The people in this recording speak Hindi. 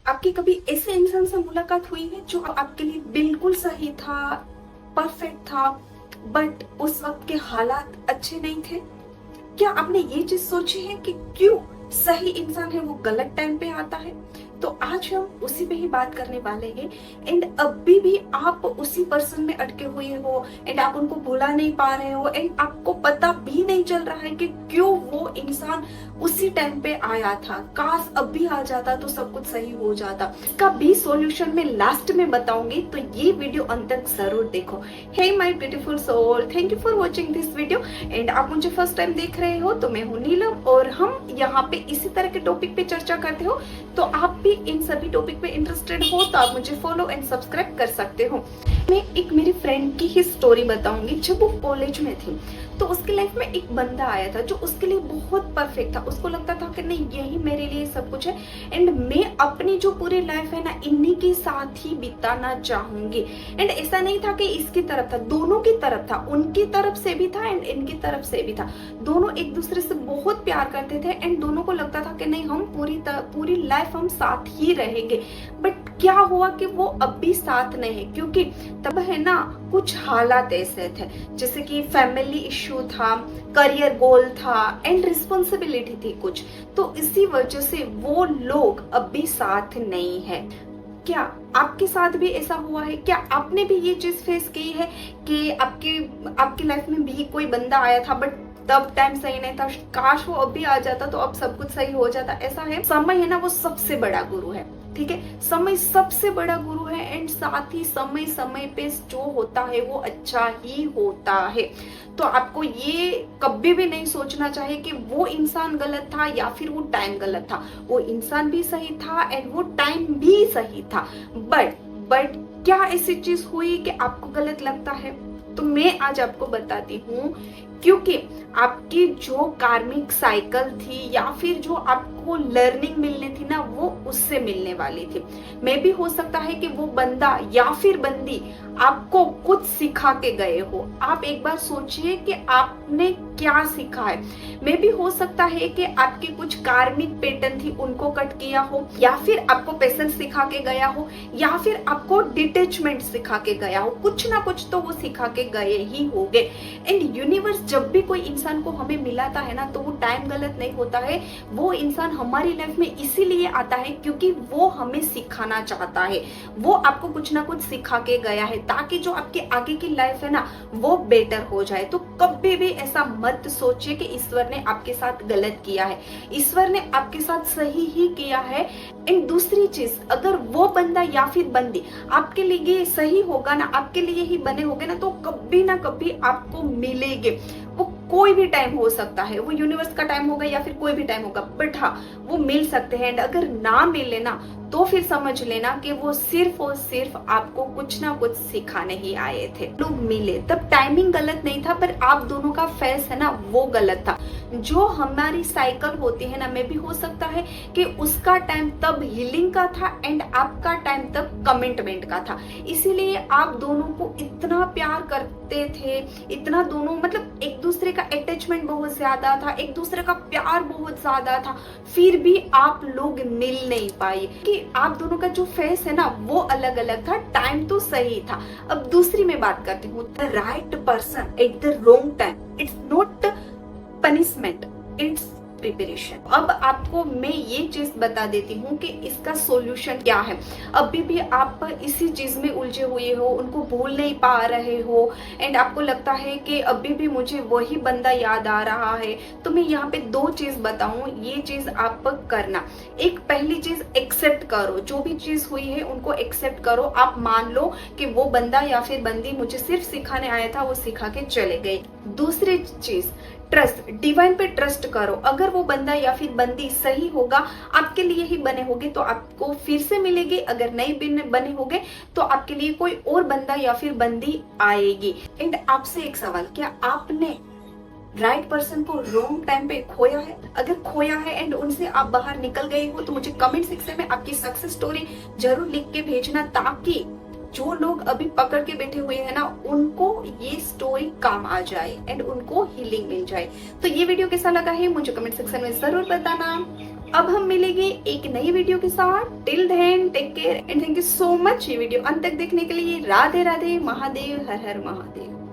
आपकी कभी ऐसे इंसान से मुलाकात हुई है जो आपके लिए बिल्कुल सही था, परफेक्ट था, बट उस वक्त के हालात अच्छे नहीं थे? क्या आपने ये चीज सोची है कि क्यों सही इंसान है वो गलत टाइम पे आता है? तो आज हम उसी पे ही बात करने वाले हैं। एंड अभी भी आप उसी पर्सन में अटके हुए हो एंड आप उनको भुला नहीं पा रहे हो एंड आपको पता भी नहीं चल रहा है कि क्यों वो इंसान उसी टाइम पे आया था। काश अभी आ जाता तो सब कुछ सही हो जाता। इसका भी सॉल्यूशन मैं लास्ट में बताऊंगी, तो ये वीडियो अंत तक जरूर देखो। Hey my beautiful soul, thank you for watching this video. And आप मुझे फर्स्ट टाइम देख रहे हो तो मैं हूँ नीलम और हम यहाँ पे इसी तरह के टॉपिक पे चर्चा करते हो। तो आप भी इन सभी टॉपिक पे इंटरेस्टेड हो तो आप मुझे फॉलो एंड सब्सक्राइब कर सकते हो। मैं एक मेरी फ्रेंड की ही स्टोरी बताऊंगी। जब वो कॉलेज में थी तो उसकी लाइफ में एक बंदा आया था जो उसके लिए बहुत परफेक्ट था। उसको लगता था कि नहीं, यही मेरे लिए सब कुछ है एंड मैं अपनी जो पूरी लाइफ है ना इन्हीं के साथ ही बिताना चाहूंगी। एंड ऐसा नहीं था कि इसकी तरफ था, दोनों की तरफ था। उनकी तरफ से भी था एंड इनकी तरफ से भी था। दोनों एक दूसरे से बहुत प्यार करते थे एंड दोनों को लगता था कि नहीं, हम पूरी लाइफ हम साथ ही रहेंगे। बट क्या हुआ कि वो अब भी साथ नहीं है, क्योंकि तब है ना कुछ हालात ऐसे थे जैसे कि फैमिली इश्यू था, करियर गोल था एंड रिस्पॉन्सिबिलिटी थी कुछ। तो इसी वजह से वो लोग अब भी साथ नहीं है। क्या आपके साथ भी ऐसा हुआ है? क्या आपने भी ये चीज फेस की है कि आपकी लाइफ में भी कोई बंदा आया था बट तब टाइम सही नहीं था, काश वो अभी आ जाता तो अब सब कुछ सही हो जाता? ऐसा है। समय है ना वो सबसे बड़ा गुरु है, ठीक है। समय सबसे बड़ा गुरु है एंड साथ ही समय समय पे जो होता है वो अच्छा ही होता है। तो आपको ये कभी भी नहीं सोचना चाहिए कि वो इंसान गलत था या फिर वो टाइम गलत था। वो इंसान भी सही था एंड वो टाइम भी सही था। बट क्या ऐसी चीज हुई कि आपको गलत लगता है? तो मैं आज आपको बताती हूँ, क्योंकि आपकी जो कार्मिक साइकिल थी या फिर जो आपको लर्निंग मिलनी थी ना वो उससे मिलने वाली थी। मे भी हो सकता है कि वो बंदा या फिर बंदी आपको कुछ सिखा के गए हो। आप एक बार सोचिए कि आपने क्या सीखा है। मे भी हो सकता है कि आपकी कुछ कार्मिक पैटर्न थी उनको कट किया हो, या फिर आपको पेशेंस सिखा के गया हो, या फिर आपको डिटैचमेंट सिखा के गया हो। कुछ ना कुछ तो वो सिखा के गए ही होंगे। एंड यूनिवर्स जब भी कोई इंसान को हमें मिलाता है ना तो वो टाइम गलत नहीं होता है। वो इंसान हमारी लाइफ में इसीलिए आता है क्योंकि वो हमें सिखाना चाहता है। वो आपको कुछ ना कुछ सिखा के गया है ताकि जो आपके आगे की लाइफ है ना वो बेटर हो जाए। तो कभी भी ऐसा मत सोचिए कि ईश्वर ने आपके साथ गलत किया है। ईश्वर ने आपके साथ सही ही किया है। एंड दूसरी चीज, अगर वो बंदा या फिर बंदी आपके लिए सही होगा ना, आपके लिए ही बने होंगे ना, तो कभी ना कभी आपको मिलेंगे। वो कोई भी टाइम हो सकता है, वो यूनिवर्स का टाइम होगा या फिर कोई भी टाइम होगा, बट हाँ वो मिल सकते हैं। एंड अगर ना मिले ना तो फिर समझ लेना कि वो सिर्फ और सिर्फ आपको कुछ ना कुछ सिखाने ही आए थे। लोग मिले तब टाइमिंग गलत नहीं था, पर आप दोनों का फेस है ना वो गलत था। जो हमारी साइकिल होती है ना, में भी हो सकता है कि उसका टाइम तब हीलिंग का था एंड आपका टाइम तब कमिटमेंट का था। इसीलिए आप दोनों को इतना प्यार करते थे, इतना दोनों मतलब एक दूसरे का अटैचमेंट बहुत ज्यादा था, एक दूसरे का प्यार बहुत ज्यादा था, फिर भी आप लोग मिल नहीं पाए कि आप दोनों का जो फेस है ना वो अलग अलग था। टाइम तो सही था। अब दूसरी मैं बात करती हूँ, the right person at the wrong time. It's not punishment, it's preparation. अब आपको मैं ये चीज बता देती हूँ कि इसका सॉल्यूशन क्या है। अभी भी आप इसी चीज में उलझे हुए हो, उनको भूल नहीं पा रहे हो एंड आपको लगता है कि अभी भी मुझे वही बंदा याद आ रहा है। तो मैं यहाँ पे दो चीज बताऊं, ये चीज आप करना। एक पहली चीज, एक्सेप्ट करो। जो भी चीज हुई है उनको एक्सेप्ट करो। आप मान लो कि वो बंदा या फिर बंदी मुझे सिर्फ सिखाने आया था, वो सिखा के चले गए। दूसरी चीज, ट्रस्ट, डिवाइन पे ट्रस्ट करो। अगर वो बंदा या फिर बंदी सही होगा, आपके लिए ही बने होगे तो आपको फिर से मिलेगी। अगर नहीं बने होगे तो आपके लिए कोई और बंदा या फिर बंदी आएगी। एंड आपसे एक सवाल, क्या आपने राइट पर्सन को रॉन्ग टाइम पे खोया है? अगर खोया है एंड उनसे आप बाहर निकल गए हो तो मुझे कमेंट सेक्शन में आपकी सक्सेस स्टोरी जरूर लिख के भेजना, ताकि जो लोग अभी पकड़ के बैठे हुए हैं ना उनको ये स्टोरी काम आ जाए एंड उनको हीलिंग मिल जाए। तो ये वीडियो कैसा लगा है मुझे कमेंट सेक्शन में जरूर बताना। अब हम मिलेंगे एक नई वीडियो के साथ। Till then take care and thank you so much ये वीडियो अंत तक देखने के लिए। राधे राधे, महादेव, हर हर महादेव।